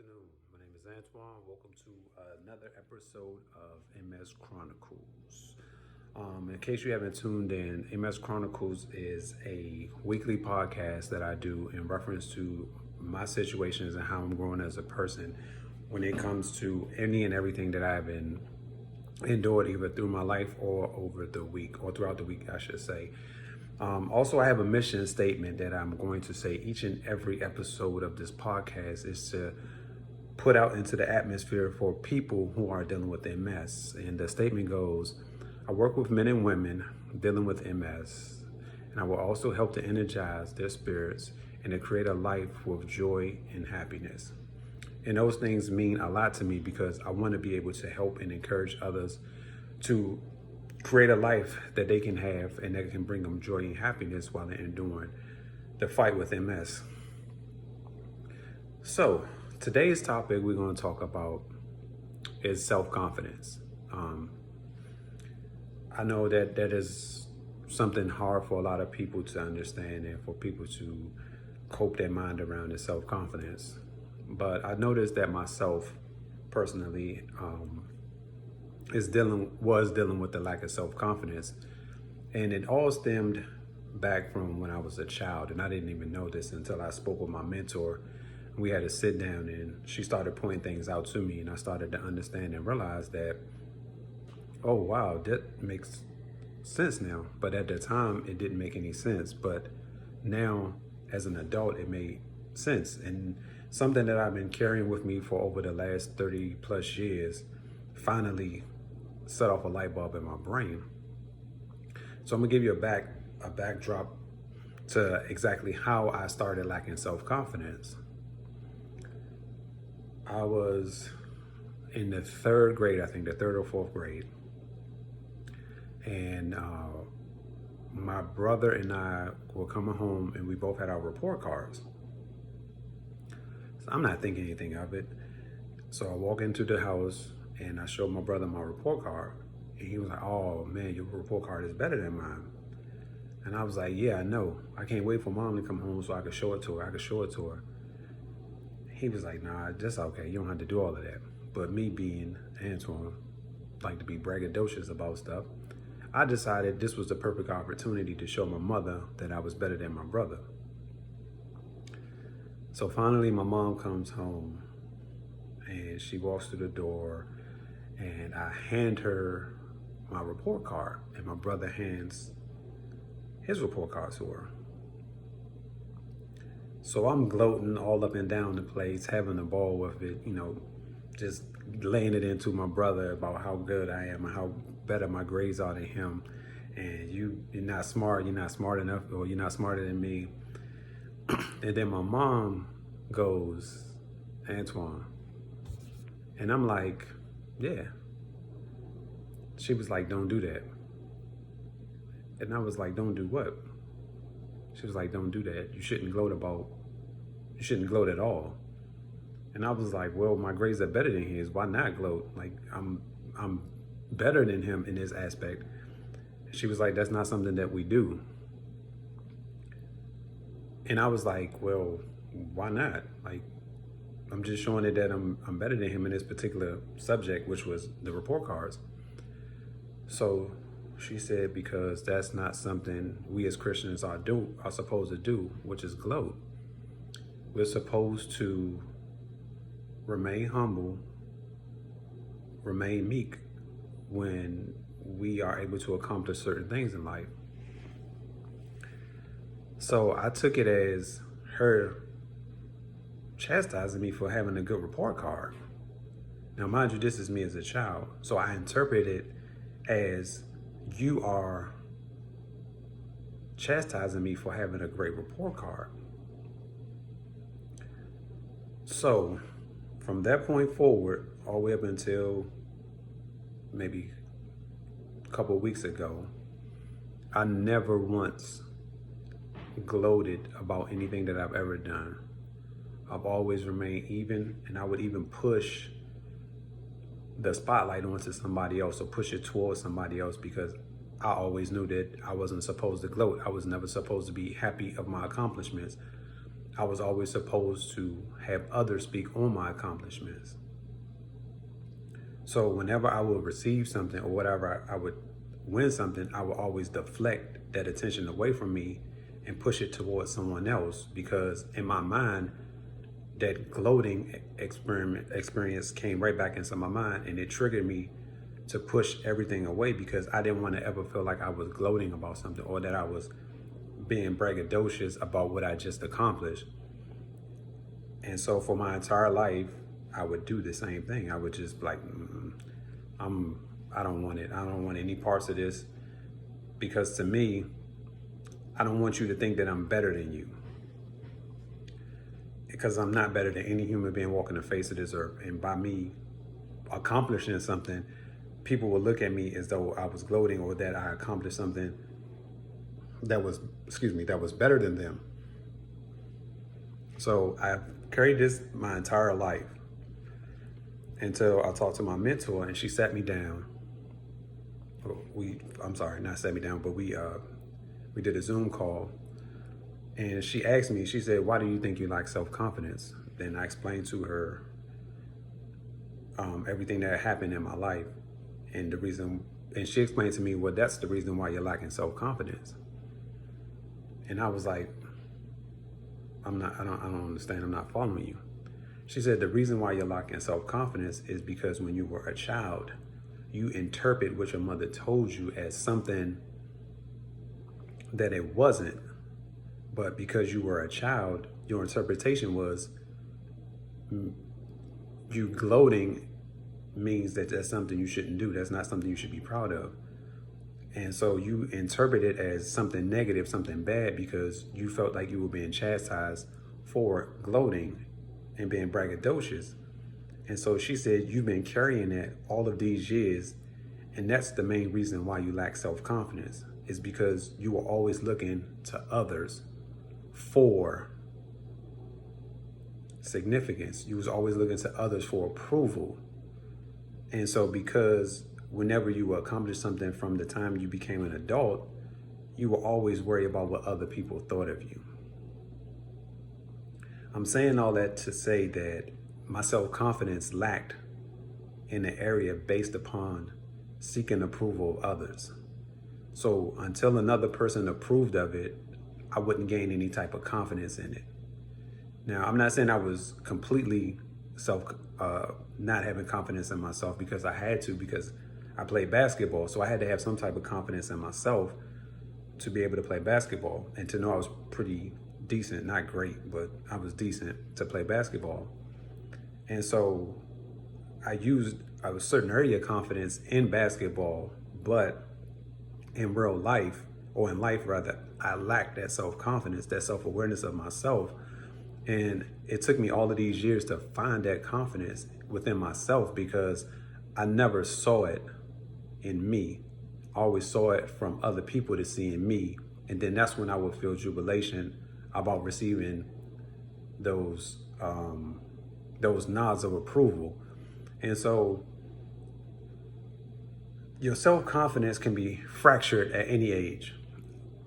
afternoon. My name is Antoine. Welcome to another episode of MS Chronicles. In case you haven't tuned in, MS Chronicles is a weekly podcast that I do in reference to my situations and how I'm growing as a person when it comes to any and everything that I've endured either through my life or over the week, or throughout the week, I should say. Also, I have a mission statement that I'm going to say each and every episode of this podcast is to put out into the atmosphere for people who are dealing with MS. And the statement goes, I work with men and women dealing with MS, and I will also help to energize their spirits and to create a life with joy and happiness. And those things mean a lot to me because I want to be able to help and encourage others to create a life that they can have and that can bring them joy and happiness while they're enduring the fight with MS. So today's topic we're going to talk about is self-confidence. I know that is something hard for a lot of people to understand and for people to cope their mind around is self-confidence. But I noticed that myself personally was dealing with the lack of self-confidence, and it all stemmed back from when I was a child, and I didn't even know this until I spoke with my mentor. We had to sit down and she started pointing things out to me, and I started to understand and realize that, oh wow, that makes sense now. But at the time it didn't make any sense, but now as an adult it made sense, and something that I've been carrying with me for over the last 30 plus years finally set off a light bulb in my brain. So I'm gonna give you a backdrop to exactly how I started lacking self-confidence. I was in the third grade, I think the third or fourth grade, and my brother and I were coming home, and we both had our report cards. So I'm not thinking anything of it. So I walk into the house and I showed my brother my report card, and he was like, oh man, your report card is better than mine. And I was like, yeah, I know. I can't wait for mom to come home so I could show it to her. He was like, nah, that's okay. You don't have to do all of that. But me being Antoine, like to be braggadocious about stuff, I decided this was the perfect opportunity to show my mother that I was better than my brother. So finally my mom comes home and she walks through the door, and I hand her my report card, and my brother hands his report card to her. So I'm gloating all up and down the place, having a ball with it, just laying it into my brother about how good I am and how better my grades are than him. And you're not smart enough, or you're not smarter than me. And then my mom goes, Antoine. And I'm like, yeah. She was like, don't do that. And I was like, don't do what? She was like, don't do that. You shouldn't gloat at all. And I was like, well, my grades are better than his. Why not gloat? Like, I'm better than him in this aspect. She was like, that's not something that we do. And I was like, well, why not? Like, I'm just showing it that I'm better than him in this particular subject, which was the report cards. So she said, because that's not something we as Christians are supposed to do, which is gloat. We're supposed to remain humble, remain meek when we are able to accomplish certain things in life. So I took it as her chastising me for having a good report card. Now, mind you, this is me as a child. So I interpret it as, you are chastising me for having a great report card. So from that point forward, all the way up until maybe a couple of weeks ago, I never once gloated about anything that I've ever done. I've always remained even, and I would even push the spotlight onto somebody else, or push it towards somebody else, because I always knew that I wasn't supposed to gloat. I was never supposed to be happy of my accomplishments. I was always supposed to have others speak on my accomplishments. So whenever I would receive something or whatever I would win something, I would always deflect that attention away from me and push it towards someone else, because in my mind, that gloating experience came right back into my mind, and it triggered me to push everything away because I didn't want to ever feel like I was gloating about something or that I was being braggadocious about what I just accomplished. And so for my entire life, I would do the same thing. I would just like, I don't want it. I don't want any parts of this, because to me, I don't want you to think that I'm better than you, because I'm not better than any human being walking the face of this earth. And by me accomplishing something, people will look at me as though I was gloating or that I accomplished something that was better than them. So I've carried this my entire life until I talked to my mentor, and she sat me down. Not sat me down, but we did a Zoom call, and she asked me, she said, "Why do you think you lack self-confidence?" Then I explained to her everything that happened in my life, and the reason, and she explained to me, well, that's the reason why you're lacking self-confidence. And I was like, I don't understand. I'm not following you. She said, the reason why you're lacking self-confidence is because when you were a child, you interpret what your mother told you as something that it wasn't. But because you were a child, your interpretation was you gloating means that that's something you shouldn't do. That's not something you should be proud of. And so you interpret it as something negative, something bad, because you felt like you were being chastised for gloating and being braggadocious. And so she said, you've been carrying that all of these years, and that's the main reason why you lack self-confidence, is because you were always looking to others for significance. You was always looking to others for approval. And so because whenever you accomplish something from the time you became an adult, you will always worry about what other people thought of you. I'm saying all that to say that my self-confidence lacked in the area based upon seeking approval of others. So until another person approved of it, I wouldn't gain any type of confidence in it. Now, I'm not saying I was completely not having confidence in myself, because I had to, because I played basketball. So I had to have some type of confidence in myself to be able to play basketball and to know I was pretty decent, not great, but I was decent to play basketball. And so I used a certain area of confidence in basketball, but in real life, or in life rather, I lacked that self-confidence, that self-awareness of myself. And it took me all of these years to find that confidence within myself, because I never saw it in me. I always saw it from other people to see in me. And then that's when I would feel jubilation about receiving those nods of approval. And so your self-confidence can be fractured at any age.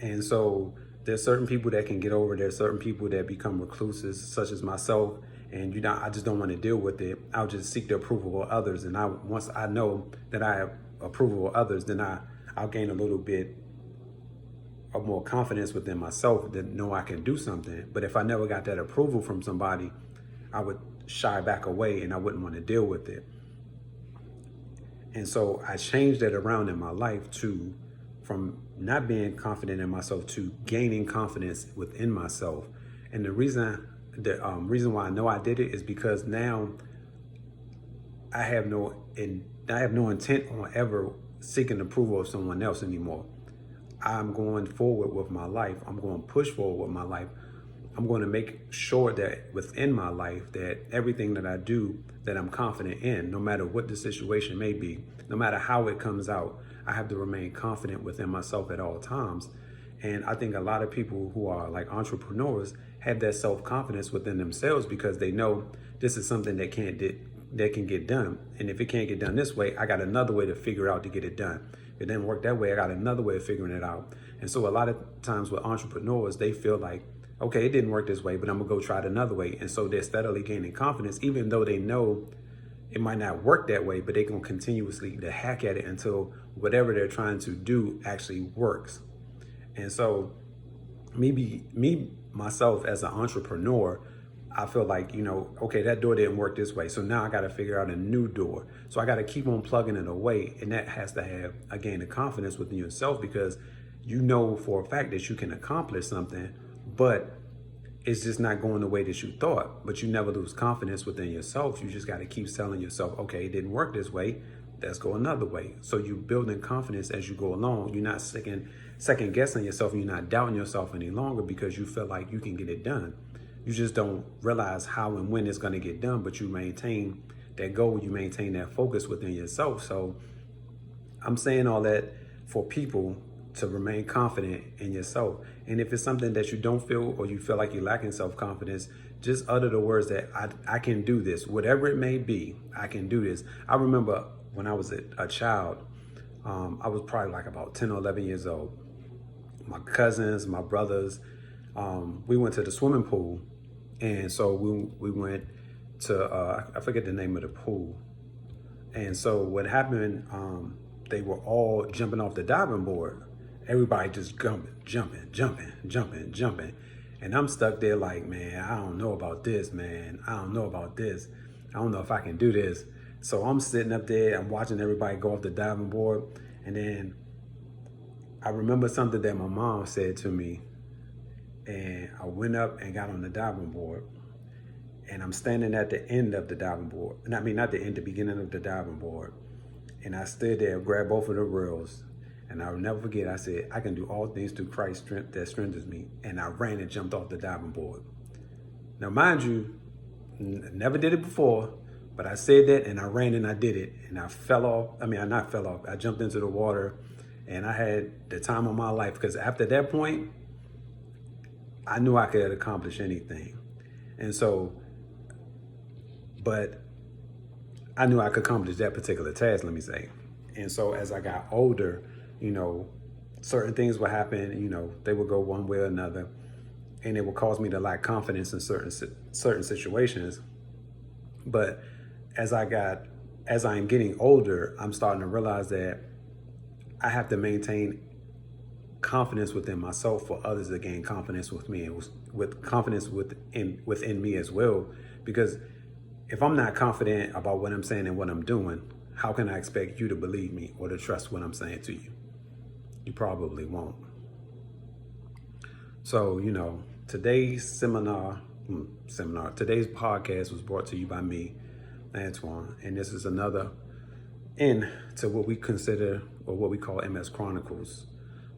And so there's certain people that can get over. There's certain people that become recluses, such as myself. And I just don't want to deal with it. I'll just seek the approval of others. And once I know that I have approval of others, then I'll gain a little bit of more confidence within myself that know I can do something. But if I never got that approval from somebody, I would shy back away and I wouldn't want to deal with it. And so I changed that around in my life from not being confident in myself to gaining confidence within myself. And the reason why I know I did it is because now I have no intent on ever seeking approval of someone else anymore. I'm going forward with my life. I'm going to push forward with my life. I'm going to make sure that within my life that everything that I do, that I'm confident in, no matter what the situation may be, no matter how it comes out, I have to remain confident within myself at all times. And I think a lot of people who are like entrepreneurs have that self-confidence within themselves, because they know this is something that can get done. And if it can't get done this way, I got another way to figure out to get it done. If it didn't work that way, I got another way of figuring it out. And so a lot of times with entrepreneurs, they feel like okay, it didn't work this way, but I'm gonna go try it another way. And so they're steadily gaining confidence, even though they know it might not work that way, but they're gonna continuously to hack at it until whatever they're trying to do actually works. And so myself as an entrepreneur, I feel like, okay, that door didn't work this way. So now I got to figure out a new door. So I got to keep on plugging it away. And that has to have, again, the confidence within yourself, because you know for a fact that you can accomplish something, but it's just not going the way that you thought. But you never lose confidence within yourself. You just got to keep telling yourself, okay, it didn't work this way. Let's go another way. So you're building confidence as you go along. You're not second guessing yourself. You're not doubting yourself any longer because you feel like you can get it done. You just don't realize how and when it's going to get done, but you maintain that goal. You maintain that focus within yourself. So I'm saying all that for people to remain confident in yourself. And if it's something that you don't feel, or you feel like you're lacking self-confidence, just utter the words that I can do this. Whatever it may be, I can do this. I remember when I was a child, I was probably like about 10 or 11 years old. My cousins, my brothers, we went to the swimming pool. And so we went to, I forget the name of the pool. And so what happened, they were all jumping off the diving board. Everybody just jumping. And I'm stuck there like, man, I don't know about this, man. I don't know about this. I don't know if I can do this. So I'm sitting up there, I'm watching everybody go off the diving board. And then I remember something that my mom said to me. And I went up and got on the diving board. And I'm standing at the end of the diving board. Not the end, the beginning of the diving board. And I stood there, grabbed both of the rails. And I'll never forget, I said, I can do all things through Christ's strength that strengthens me. And I ran and jumped off the diving board. Now, mind you, never did it before, but I said that and I ran and I did it. And I fell off. I jumped into the water and I had the time of my life, because after that point, I knew I could accomplish anything. And so, but I knew I could accomplish that particular task, let me say. And so as I got older, certain things would happen, they would go one way or another, and it would cause me to lack confidence in certain situations. But as I'm getting older, I'm starting to realize that I have to maintain confidence within myself for others to gain confidence with me, and with confidence within me as well. Because if I'm not confident about what I'm saying and what I'm doing, how can I expect you to believe me or to trust what I'm saying to you? You probably won't. So, today's today's podcast was brought to you by me, Antoine, and this is another end to what we consider, or what we call MS Chronicles.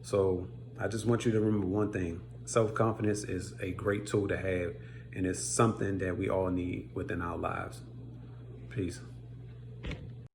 So I just want you to remember one thing: self-confidence is a great tool to have, and it's something that we all need within our lives. Peace.